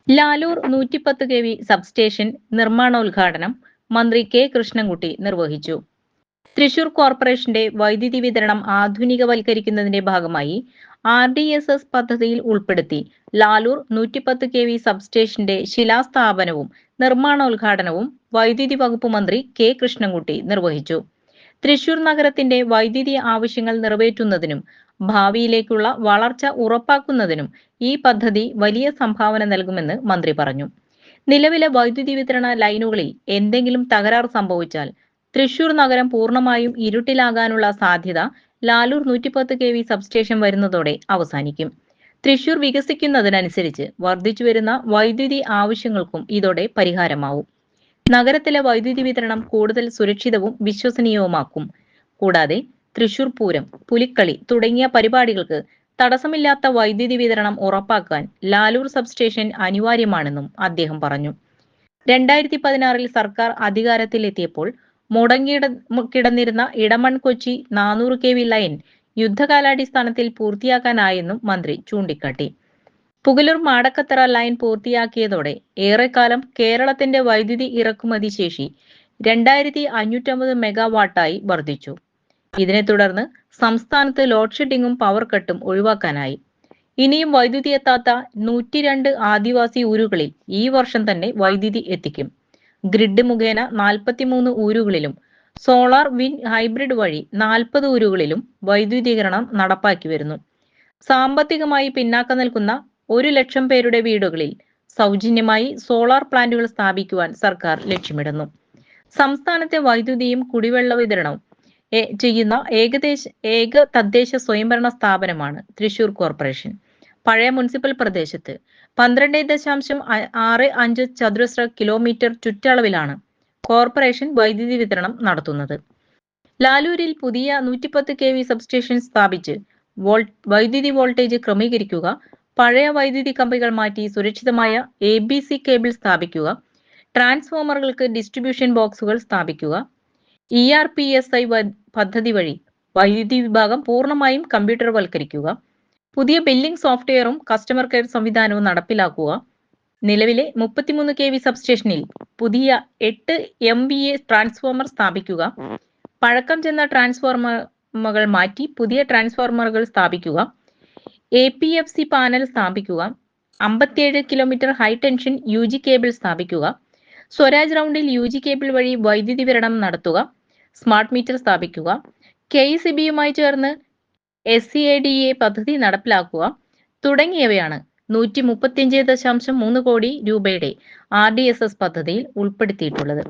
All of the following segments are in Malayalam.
ലാലൂർ 110 കെ വി സബ്സ്റ്റേഷൻ നിർമ്മാണോദ്ഘാടനം മന്ത്രി കെ കൃഷ്ണൻകുട്ടി നിർവഹിച്ചു. തൃശൂർ കോർപ്പറേഷന്റെ വൈദ്യുതി വിതരണം ആധുനികവൽക്കരിക്കുന്നതിന്റെ ഭാഗമായി RDSS പദ്ധതിയിൽ ഉൾപ്പെടുത്തി ലാലൂർ 110 കെ വി സബ്സ്റ്റേഷന്റെ ശിലാസ്ഥാപനവും നിർമ്മാണോദ്ഘാടനവും വൈദ്യുതി വകുപ്പ് മന്ത്രി കെ കൃഷ്ണൻകുട്ടി നിർവഹിച്ചു. തൃശൂർ നഗരത്തിന്റെ വൈദ്യുതി ആവശ്യങ്ങൾ നിറവേറ്റുന്നതിനും ഭാവിയിലേക്കുള്ള വളർച്ച ഉറപ്പാക്കുന്നതിനും ഈ പദ്ധതി വലിയ സംഭാവന നൽകുമെന്ന് മന്ത്രി പറഞ്ഞു. നിലവിലെ വൈദ്യുതി വിതരണ ലൈനുകളിൽ എന്തെങ്കിലും തകരാർ സംഭവിച്ചാൽ തൃശൂർ നഗരം പൂർണ്ണമായും ഇരുട്ടിലാകാനുള്ള സാധ്യത ലാലൂർ 110 കെ വി സബ്സ്റ്റേഷൻ വരുന്നതോടെ അവസാനിക്കും. തൃശൂർ വികസിക്കുന്നതിനനുസരിച്ച് വർദ്ധിച്ചുവരുന്ന വൈദ്യുതി ആവശ്യങ്ങൾക്കും ഇതോടെ പരിഹാരമാവും. നഗരത്തിലെ വൈദ്യുതി വിതരണം കൂടുതൽ സുരക്ഷിതവും വിശ്വസനീയവുമാക്കും. കൂടാതെ തൃശൂർ പൂരം, പുലിക്കളി തുടങ്ങിയ പരിപാടികൾക്ക് തടസ്സമില്ലാത്ത വൈദ്യുതി വിതരണം ഉറപ്പാക്കാൻ ലാലൂർ സബ്സ്റ്റേഷൻ അനിവാര്യമാണെന്നും അദ്ദേഹം പറഞ്ഞു. 2016 സർക്കാർ അധികാരത്തിലെത്തിയപ്പോൾ മുടങ്ങിക്കിടന്നിരുന്ന Edamon Kochi 400 K V line യുദ്ധകാലാടിസ്ഥാനത്തിൽ പൂർത്തിയാക്കാനായെന്നും മന്ത്രി ചൂണ്ടിക്കാട്ടി. പുഗലൂർ മാടക്കത്തറ ലൈൻ പൂർത്തിയാക്കിയതോടെ ഏറെക്കാലം കേരളത്തിന്റെ വൈദ്യുതി ഇറക്കുമതി ശേഷി 2550 മെഗാവാട്ടായി വർദ്ധിച്ചു. ഇതിനെ തുടർന്ന് സംസ്ഥാനത്ത് ലോഡ് ഷെഡിങ്ങും പവർ കട്ടും ഒഴിവാക്കാനായി. ഇനിയും വൈദ്യുതി എത്താത്ത 102 ആദിവാസി ഊരുകളിൽ ഈ വർഷം തന്നെ വൈദ്യുതി എത്തിക്കും. ഗ്രിഡ് മുഖേന 43 ഊരുകളിലും സോളാർ വിൻഡ് ഹൈബ്രിഡ് വഴി 40 ഊരുകളിലും വൈദ്യുതീകരണം നടപ്പാക്കി വരുന്നു. സാമ്പത്തികമായി പിന്നാക്കം നിൽക്കുന്ന 1 ലക്ഷം പേരുടെ വീടുകളിൽ സൗജന്യമായി സോളാർ പ്ലാന്റുകൾ സ്ഥാപിക്കുവാൻ സർക്കാർ ലക്ഷ്യമിടുന്നു. സംസ്ഥാനത്തെ വൈദ്യുതിയും കുടിവെള്ള വിതരണവും ചെയ്യുന്ന ഏക തദ്ദേശ സ്വയംഭരണ സ്ഥാപനമാണ് തൃശൂർ കോർപ്പറേഷൻ. പഴയ മുനിസിപ്പൽ പ്രദേശത്ത് 12.65 ചതുരശ്ര കിലോമീറ്റർ ചുറ്റളവിലാണ് കോർപ്പറേഷൻ വൈദ്യുതി വിതരണം നടത്തുന്നത്. ലാലൂരിൽ പുതിയ 110 കെ വി സബ്സ്റ്റേഷൻ സ്ഥാപിച്ച് വൈദ്യുതി വോൾട്ടേജ് ക്രമീകരിക്കുക, പഴയ വൈദ്യുതി കമ്പികൾ മാറ്റി സുരക്ഷിതമായ ABC കേബിൾ സ്ഥാപിക്കുക, ട്രാൻസ്ഫോമറുകൾക്ക് ഡിസ്ട്രിബ്യൂഷൻ ബോക്സുകൾ സ്ഥാപിക്കുക, ERPSI പദ്ധതി വഴി വൈദ്യുതി വിഭാഗം പൂർണ്ണമായും കമ്പ്യൂട്ടർവൽക്കരിക്കുക, പുതിയ ബില്ലിംഗ് സോഫ്റ്റ്വെയറും കസ്റ്റമർ കെയർ സംവിധാനവും നടപ്പിലാക്കുക, നിലവിലെ 33 കെ വി സബ്സ്റ്റേഷനിൽ പുതിയ 8 MVA ട്രാൻസ്ഫോമർ സ്ഥാപിക്കുക, പഴക്കം ചെന്ന ട്രാൻസ്ഫോർമറുകൾ മാറ്റി പുതിയ ട്രാൻസ്ഫോർമറുകൾ സ്ഥാപിക്കുക, APFC പാനൽ സ്ഥാപിക്കുക, 57 kilometre high tension UG cable സ്ഥാപിക്കുക, സ്വരാജ് റൗണ്ടിൽ UG കേബിൾ വഴി വൈദ്യുതി വിതരണം നടത്തുക, സ്മാർട്ട് മീറ്റർ സ്ഥാപിക്കുക, KECBയുമായി ചേർന്ന് SCADA പദ്ധതി നടപ്പിലാക്കുക തുടങ്ങിയവയാണ് 135.3 കോടി രൂപയുടെ RDSS പദ്ധതിയിൽ ഉൾപ്പെടുത്തിയിട്ടുള്ളത്.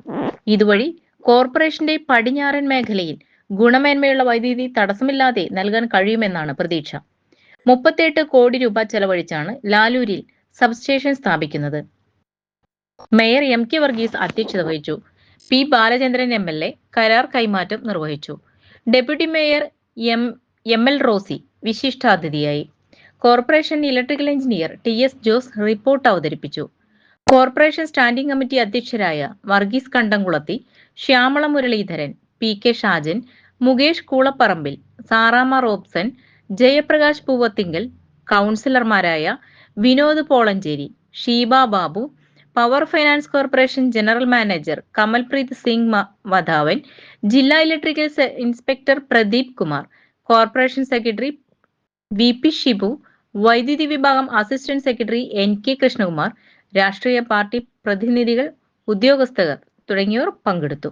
ഇതുവഴി കോർപ്പറേഷന്റെ പടിഞ്ഞാറൻ മേഖലയിൽ ഗുണമേന്മയുള്ള വൈദ്യുതി തടസ്സമില്ലാതെ നൽകാൻ കഴിയുമെന്നാണ് പ്രതീക്ഷ. 38 കോടി രൂപ ചെലവഴിച്ചാണ് ലാലൂരിൽ സബ്സ്റ്റേഷൻ സ്ഥാപിക്കുന്നത്. മേയർ MK വർഗീസ് അധ്യക്ഷത വഹിച്ചു. P ബാലചന്ദ്രൻ MLA കരാർ കൈമാറ്റം നിർവഹിച്ചു. ഡെപ്യൂട്ടി മേയർ ML റോസി വിശിഷ്ടാതിഥിയായി. Corporation electrical engineer TS Jose report അവതരിപ്പിച്ചു. കോർപ്പറേഷൻ സ്റ്റാൻഡിംഗ് കമ്മിറ്റി അധ്യക്ഷരായ വർഗീസ് കണ്ടംകുളത്തി, ശ്യാമള മുരളീധരൻ, PK ഷാജൻ, മുകേഷ് കൂളപ്പറമ്പിൽ, സാറാമ റോബ്സൺ, ജയപ്രകാശ് പൂവത്തിങ്കൽ, കൗൺസിലർമാരായ Vinod Polanchery, Sheeba Babu, power finance corporation general manager Kamalpreet Singh Wadhawan, ജില്ലാ electrical inspector Pradeep Kumar, corporation secretary VP Shibu, വൈദ്യുതി വിഭാഗം അസിസ്റ്റന്റ് സെക്രട്ടറി NK കൃഷ്ണകുമാർ, രാഷ്ട്രീയ പാർട്ടി പ്രതിനിധികൾ, ഉദ്യോഗസ്ഥർ തുടങ്ങിയവർ പങ്കെടുത്തു.